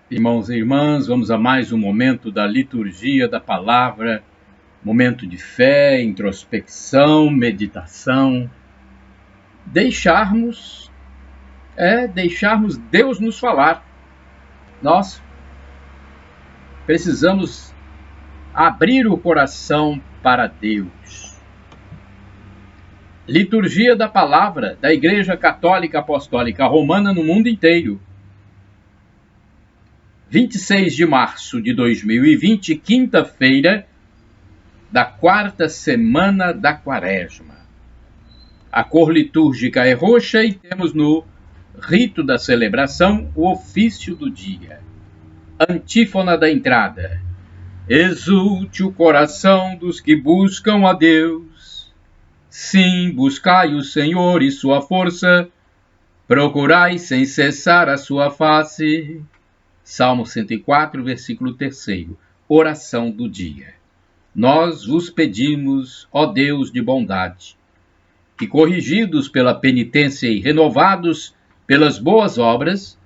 Irmãos e irmãs, vamos a mais um momento da liturgia da palavra, momento de fé, introspecção, meditação. Deixarmos Deus nos falar. Nós precisamos abrir o coração para Deus. Liturgia da palavra da Igreja Católica Apostólica Romana no mundo inteiro. 26 de março de 2020, quinta-feira da quarta semana da Quaresma. A cor litúrgica é roxa e temos no rito da celebração o ofício do dia. Antífona da entrada. Exulte o coração dos que buscam a Deus. Sim, buscai o Senhor e sua força, procurai sem cessar a sua face. Salmo 104, versículo 3, oração do dia. Nós vos pedimos, ó Deus de bondade, que corrigidos pela penitência e renovados pelas boas obras,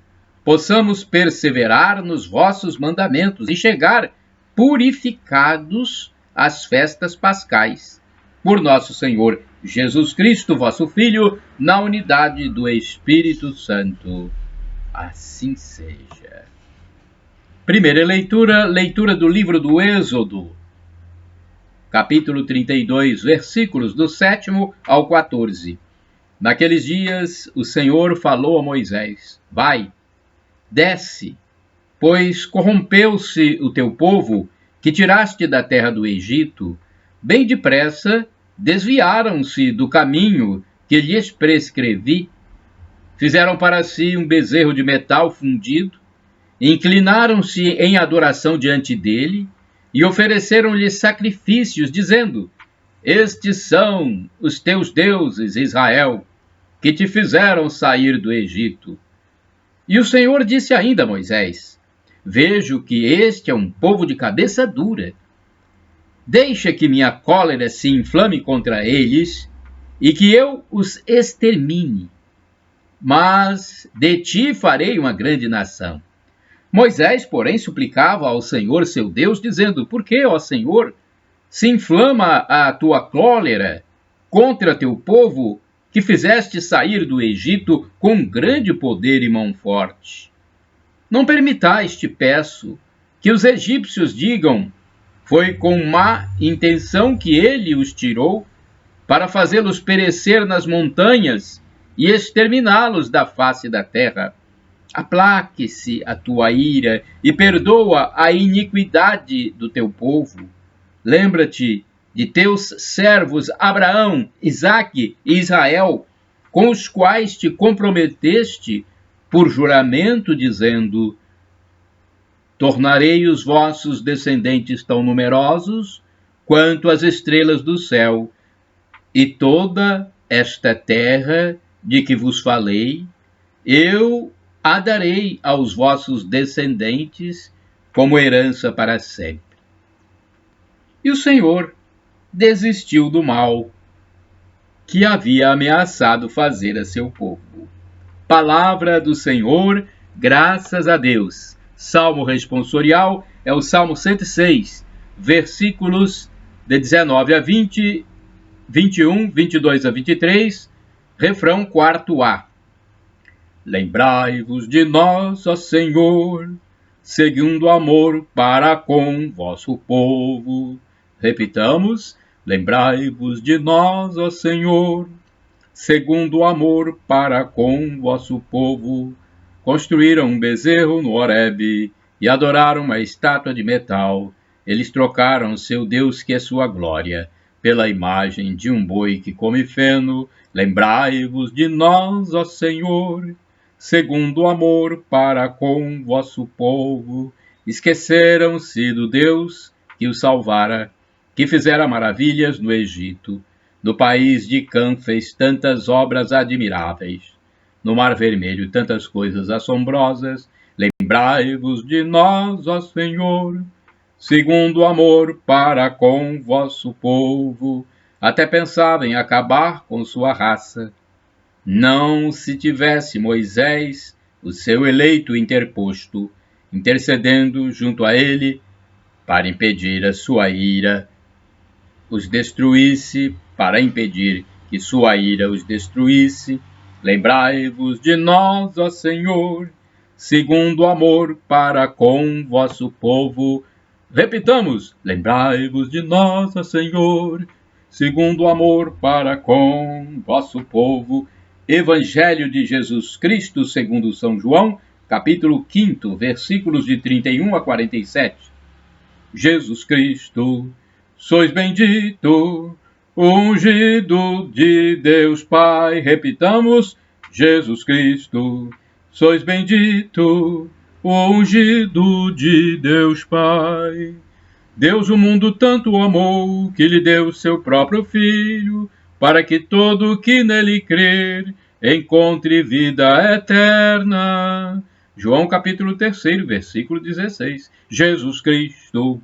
possamos perseverar nos vossos mandamentos e chegar purificados às festas pascais. Por nosso Senhor Jesus Cristo, vosso Filho, na unidade do Espírito Santo. Assim seja. Primeira leitura do livro do Êxodo, capítulo 32, versículos do 7º ao 14. Naqueles dias o Senhor falou a Moisés: Vai, desce, pois corrompeu-se o teu povo, que tiraste da terra do Egito. Bem depressa desviaram-se do caminho que lhes prescrevi. Fizeram para si um bezerro de metal fundido, inclinaram-se em adoração diante dele e ofereceram-lhe sacrifícios, dizendo: Estes são os teus deuses, Israel, que te fizeram sair do Egito. E o Senhor disse ainda a Moisés: Vejo que este é um povo de cabeça dura. Deixa que minha cólera se inflame contra eles e que eu os extermine. Mas de ti farei uma grande nação. Moisés, porém, suplicava ao Senhor seu Deus, dizendo: Por que, ó Senhor, se inflama a tua cólera contra teu povo, que fizeste sair do Egito com grande poder e mão forte? Não permitais, te peço, que os egípcios digam: Foi com má intenção que ele os tirou, para fazê-los perecer nas montanhas e exterminá-los da face da terra. Aplaque-se a tua ira e perdoa a iniquidade do teu povo. Lembra-te de teus servos Abraão, Isaque e Israel, com os quais te comprometeste por juramento, dizendo: Tornarei os vossos descendentes tão numerosos quanto as estrelas do céu, e toda esta terra de que vos falei, eu a darei aos vossos descendentes como herança para sempre. E o Senhor desistiu do mal que havia ameaçado fazer a seu povo. Palavra do Senhor, graças a Deus. Salmo responsorial é o Salmo 106, versículos de 19 a 20, 21, 22 a 23, refrão 4a. Lembrai-vos de nós, ó Senhor, segundo o amor para com vosso povo. Repitamos: lembrai-vos de nós, ó Senhor, segundo o amor para com vosso povo. Construíram um bezerro no Horebe e adoraram uma estátua de metal. Eles trocaram seu Deus, que é sua glória, pela imagem de um boi que come feno. Lembrai-vos de nós, ó Senhor, segundo o amor para com vosso povo. Esqueceram-se do Deus que os salvara, que fizera maravilhas no Egito. No país de Cã fez tantas obras admiráveis. No Mar Vermelho tantas coisas assombrosas. Lembrai-vos de nós, ó Senhor, segundo o amor para com vosso povo. Até pensava em acabar com sua raça. Não se tivesse Moisés, o seu eleito, interposto, intercedendo junto a ele para impedir a sua ira os destruísse, para impedir que sua ira os destruísse. Lembrai-vos de nós, ó Senhor, segundo o amor para com vosso povo. Repitamos, lembrai-vos de nós, ó Senhor, segundo o amor para com vosso povo. Evangelho de Jesus Cristo, segundo São João, capítulo 5, versículos de 31 a 47. Jesus Cristo, sois bendito, ungido de Deus Pai. Repitamos, Jesus Cristo, sois bendito, ungido de Deus Pai. Deus o mundo tanto amou, que lhe deu seu próprio Filho, para que todo o que nele crer encontre vida eterna. João capítulo 3, versículo 16. Jesus Cristo,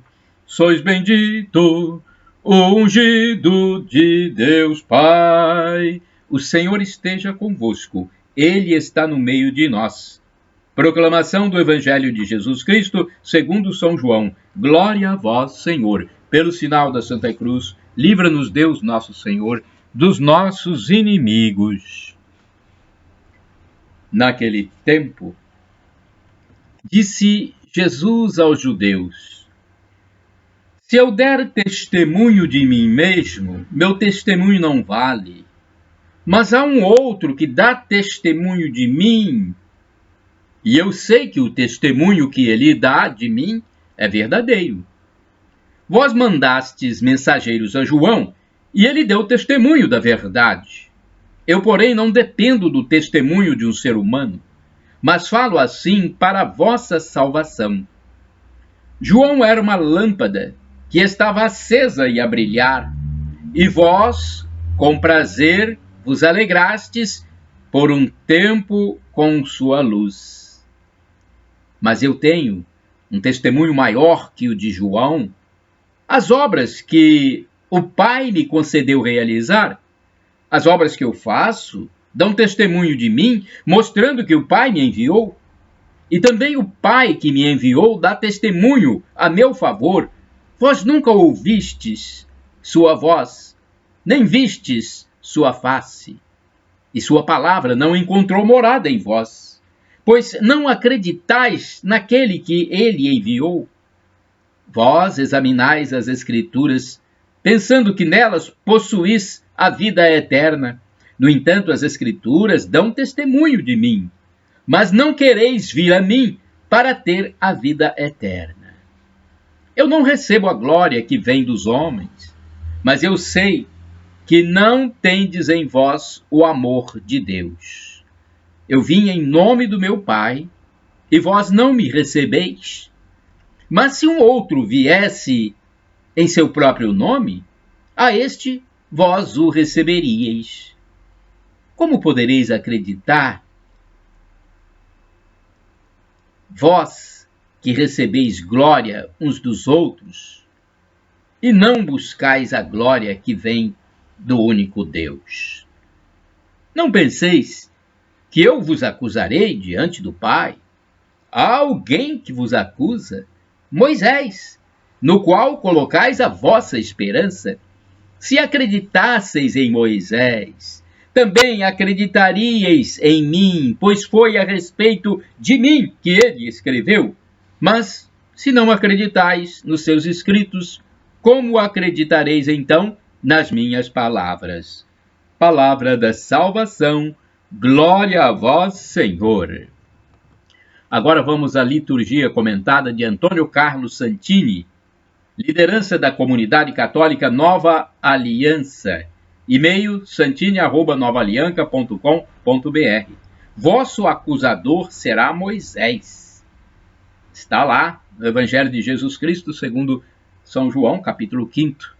sois bendito, ungido de Deus Pai. O Senhor esteja convosco, Ele está no meio de nós. Proclamação do Evangelho de Jesus Cristo, segundo São João. Glória a vós, Senhor. Pelo sinal da Santa Cruz, livra-nos Deus nosso Senhor dos nossos inimigos. Naquele tempo, disse Jesus aos judeus: se eu der testemunho de mim mesmo, meu testemunho não vale. Mas há um outro que dá testemunho de mim, e eu sei que o testemunho que ele dá de mim é verdadeiro. Vós mandastes mensageiros a João, e ele deu testemunho da verdade. Eu, porém, não dependo do testemunho de um ser humano, mas falo assim para a vossa salvação. João era uma lâmpada que estava acesa e a brilhar, e vós, com prazer, vos alegrastes por um tempo com sua luz. Mas eu tenho um testemunho maior que o de João. As obras que o Pai me concedeu realizar, as obras que eu faço, dão testemunho de mim, mostrando que o Pai me enviou. E também o Pai que me enviou dá testemunho a meu favor. Vós nunca ouvistes sua voz, nem vistes sua face, e sua palavra não encontrou morada em vós, pois não acreditais naquele que ele enviou. Vós examinais as Escrituras, pensando que nelas possuís a vida eterna. No entanto, as Escrituras dão testemunho de mim, mas não quereis vir a mim para ter a vida eterna. Eu não recebo a glória que vem dos homens, mas eu sei que não tendes em vós o amor de Deus. Eu vim em nome do meu Pai, e vós não me recebeis. Mas se um outro viesse em seu próprio nome, a este vós o receberíeis. Como podereis acreditar, vós que recebeis glória uns dos outros, e não buscais a glória que vem do único Deus? Não penseis que eu vos acusarei diante do Pai? Há alguém que vos acusa, Moisés, no qual colocais a vossa esperança. Se acreditasseis em Moisés, também acreditaríeis em mim, pois foi a respeito de mim que ele escreveu. Mas, se não acreditais nos seus escritos, como acreditareis então nas minhas palavras? Palavra da salvação, glória a vós, Senhor. Agora vamos à liturgia comentada de Antônio Carlos Santini, liderança da Comunidade Católica Nova Aliança, e-mail santini@novaalianca.com.br. Vosso acusador será Moisés. Está lá no Evangelho de Jesus Cristo, segundo São João, capítulo 5,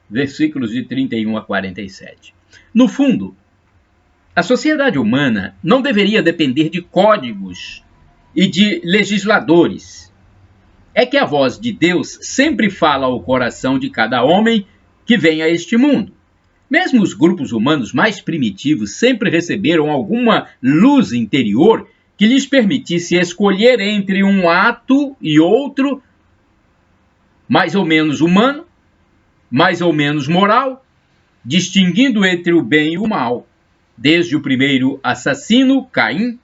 versículos de 31 a 47. No fundo, a sociedade humana não deveria depender de códigos e de legisladores. É que a voz de Deus sempre fala ao coração de cada homem que vem a este mundo. Mesmo os grupos humanos mais primitivos sempre receberam alguma luz interior que lhes permitisse escolher entre um ato e outro, mais ou menos humano, mais ou menos moral, distinguindo entre o bem e o mal. Desde o primeiro assassino, Caim,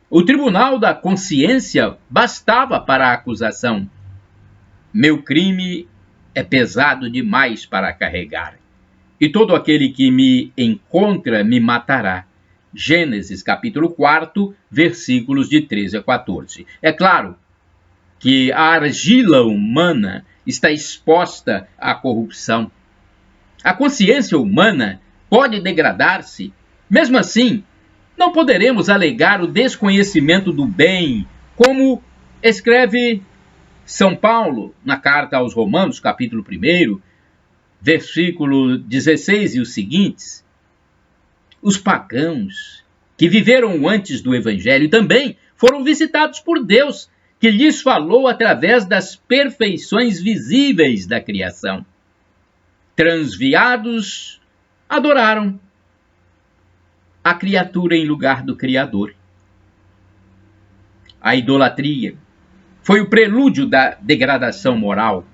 o tribunal da consciência bastava para a acusação. Meu crime é pesado demais para carregar, e todo aquele que me encontra me matará. Gênesis capítulo 4, versículos de 13 a 14. É claro que a argila humana está exposta à corrupção. A consciência humana pode degradar-se. Mesmo assim, não poderemos alegar o desconhecimento do bem, como escreve São Paulo na carta aos Romanos, capítulo 1, versículo 16 e os seguintes. Os pagãos que viveram antes do Evangelho também foram visitados por Deus, que lhes falou através das perfeições visíveis da criação. Transviados, adoraram a criatura em lugar do Criador. A idolatria foi o prelúdio da degradação moral.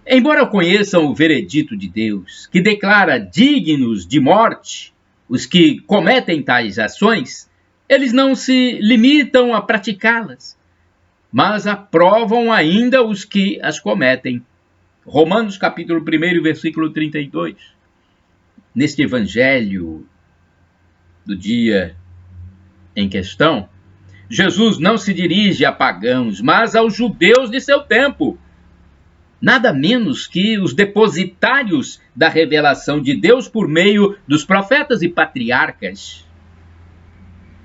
Embora conheçam o veredito de Deus, que declara dignos de morte os que cometem tais ações, eles não se limitam a praticá-las, mas aprovam ainda os que as cometem. Romanos capítulo 1, versículo 32. Neste evangelho do dia em questão, Jesus não se dirige a pagãos, mas aos judeus de seu tempo, nada menos que os depositários da revelação de Deus por meio dos profetas e patriarcas.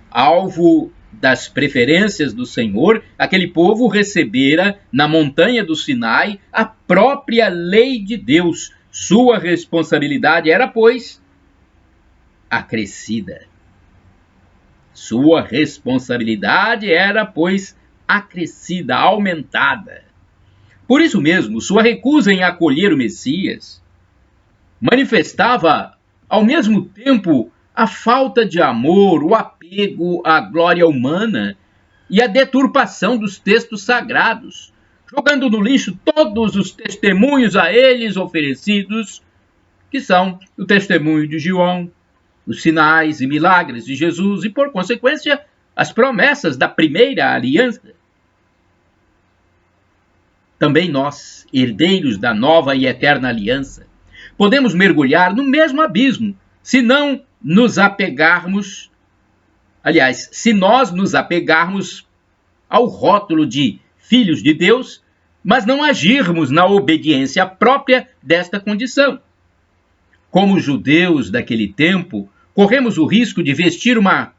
Alvo das preferências do Senhor, aquele povo recebera na montanha do Sinai a própria lei de Deus. Sua responsabilidade era, pois, acrescida. Sua responsabilidade era, pois, acrescida, aumentada. Por isso mesmo, sua recusa em acolher o Messias manifestava, ao mesmo tempo, a falta de amor, o apego à glória humana e a deturpação dos textos sagrados, jogando no lixo todos os testemunhos a eles oferecidos, que são o testemunho de João, os sinais e milagres de Jesus e, por consequência, as promessas da primeira aliança. Também nós, herdeiros da nova e eterna aliança, podemos mergulhar no mesmo abismo, se não nos apegarmos, se nós nos apegarmos ao rótulo de filhos de Deus, mas não agirmos na obediência própria desta condição. Como judeus daquele tempo, corremos o risco de vestir uma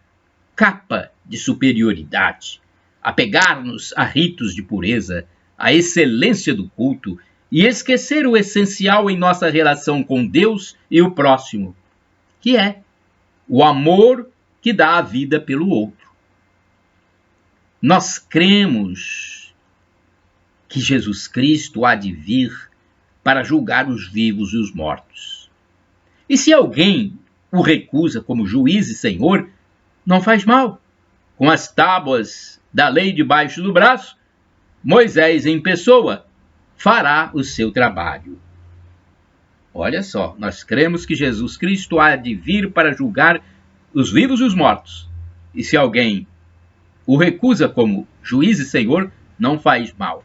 capa de superioridade, apegar-nos a ritos de pureza, a excelência do culto e esquecer o essencial em nossa relação com Deus e o próximo, que é o amor que dá a vida pelo outro. Nós cremos que Jesus Cristo há de vir para julgar os vivos e os mortos. E se alguém o recusa como juiz e senhor, não faz mal. Com as tábuas da lei debaixo do braço, Moisés em pessoa fará o seu trabalho. Olha só, nós cremos que Jesus Cristo há de vir para julgar os vivos e os mortos. E se alguém o recusa como juiz e senhor, não faz mal.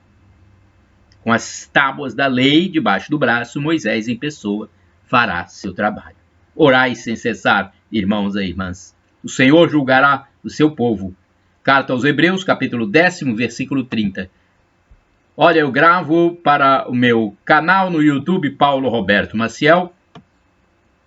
Com as tábuas da lei debaixo do braço, Moisés em pessoa fará seu trabalho. Orai sem cessar, irmãos e irmãs. O Senhor julgará o seu povo. Carta aos Hebreus, capítulo 10, versículo 30. Olha, eu gravo para o meu canal no YouTube, Paulo Roberto Maciel,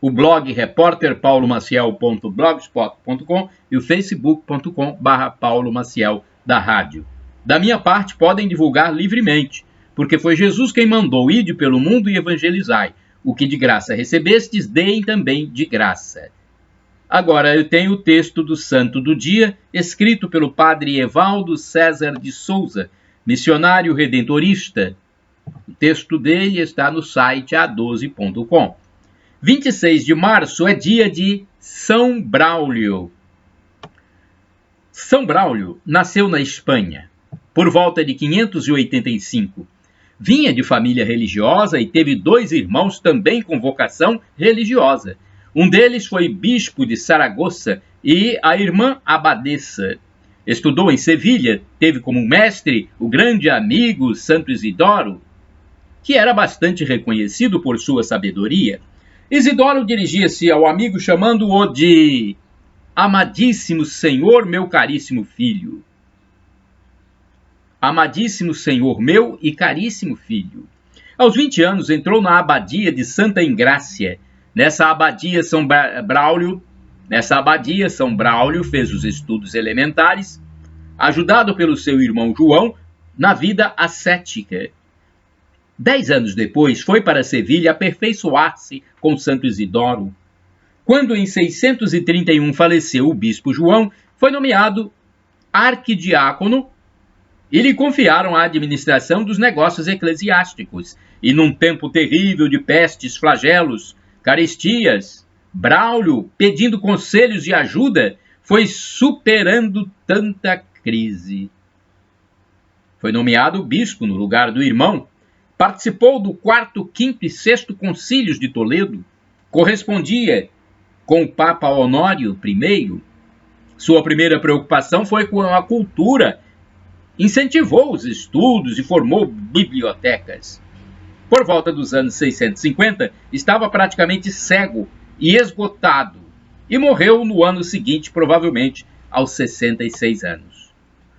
o blog repórterpaulomaciel.blogspot.com e o facebook.com/Paulo Maciel da rádio. Da minha parte, podem divulgar livremente, porque foi Jesus quem mandou: ide pelo mundo e evangelizai. O que de graça recebestes, deem também de graça. Agora eu tenho o texto do Santo do Dia, escrito pelo padre Evaldo César de Souza, missionário redentorista. O texto dele está no site a12.com. 26 de março é dia de São Braulio. São Braulio nasceu na Espanha, por volta de 585. Vinha de família religiosa e teve 2 irmãos também com vocação religiosa. Um deles foi bispo de Saragoça e a irmã abadesa. Estudou em Sevilha, teve como mestre o grande amigo Santo Isidoro, que era bastante reconhecido por sua sabedoria. Isidoro dirigia-se ao amigo chamando-o de Amadíssimo Senhor, meu caríssimo filho. Amadíssimo Senhor meu e caríssimo filho. Aos 20 anos entrou na abadia de Santa Engrácia. Nessa abadia São Braulio fez os estudos elementares, ajudado pelo seu irmão João na vida ascética. 10 anos depois foi para Sevilha aperfeiçoar-se com Santo Isidoro. Quando em 631 faleceu o bispo João, foi nomeado arquidiácono e lhe confiaram a administração dos negócios eclesiásticos. E num tempo terrível de pestes, flagelos, carestias, Braulio, pedindo conselhos e ajuda, foi superando tanta crise. Foi nomeado bispo no lugar do irmão, participou do 4º, 5º e 6º concílios de Toledo, correspondia com o Papa Honório I. Sua primeira preocupação foi com a cultura, incentivou os estudos e formou bibliotecas. Por volta dos anos 650, estava praticamente cego e esgotado, e morreu no ano seguinte, provavelmente aos 66 anos.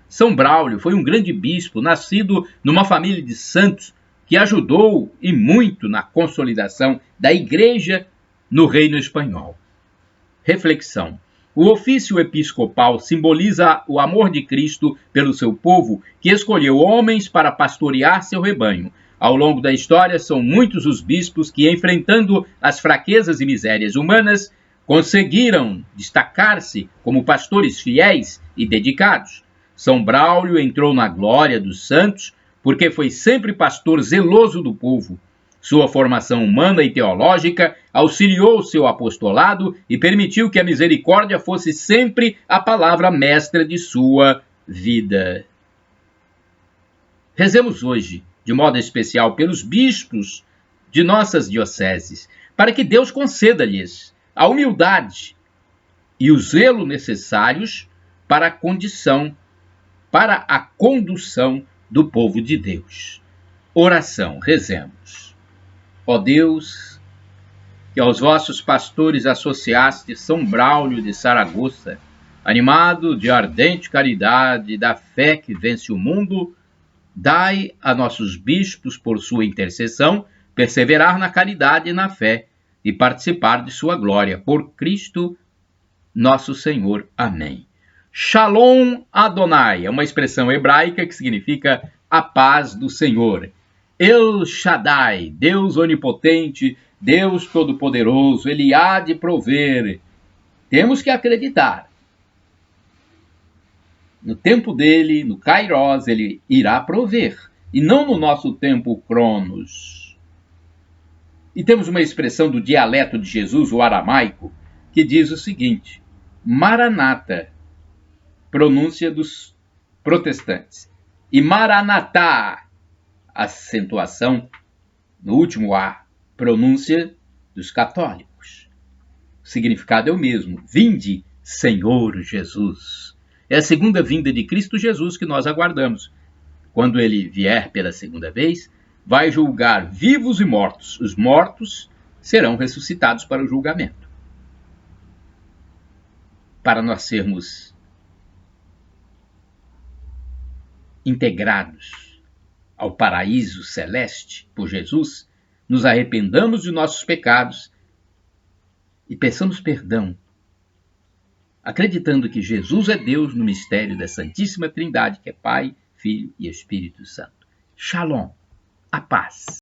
São Braulio foi um grande bispo, nascido numa família de santos, que ajudou e muito na consolidação da Igreja no Reino Espanhol. Reflexão. O ofício episcopal simboliza o amor de Cristo pelo seu povo, que escolheu homens para pastorear seu rebanho. Ao longo da história, são muitos os bispos que, enfrentando as fraquezas e misérias humanas, conseguiram destacar-se como pastores fiéis e dedicados. São Braulio entrou na glória dos santos, porque foi sempre pastor zeloso do povo. Sua formação humana e teológica auxiliou seu apostolado e permitiu que a misericórdia fosse sempre a palavra mestra de sua vida. Rezemos hoje, de modo especial, pelos bispos de nossas dioceses, para que Deus conceda-lhes a humildade e o zelo necessários para a condução do povo de Deus. Oração, rezemos. Ó Deus, que aos vossos pastores associaste São Braulio de Saragoça, animado de ardente caridade da fé que vence o mundo, dai a nossos bispos, por sua intercessão, perseverar na caridade e na fé e participar de sua glória. Por Cristo nosso Senhor. Amém. Shalom Adonai é uma expressão hebraica que significa a paz do Senhor. El Shaddai, Deus onipotente, Deus todo-poderoso, Ele há de prover. Temos que acreditar. No tempo dele, no Kairos, Ele irá prover, e não no nosso tempo Cronos. E temos uma expressão do dialeto de Jesus, o aramaico, que diz o seguinte: Maranata, pronúncia dos protestantes, e Maranatá, acentuação no último A, pronúncia dos católicos. O significado é o mesmo: vinde, Senhor Jesus. É a segunda vinda de Cristo Jesus que nós aguardamos. Quando ele vier pela segunda vez, vai julgar vivos e mortos. Os mortos serão ressuscitados para o julgamento. Para nós sermos integrados ao paraíso celeste por Jesus, nos arrependamos de nossos pecados e peçamos perdão, acreditando que Jesus é Deus no mistério da Santíssima Trindade, que é Pai, Filho e Espírito Santo. Shalom, a paz.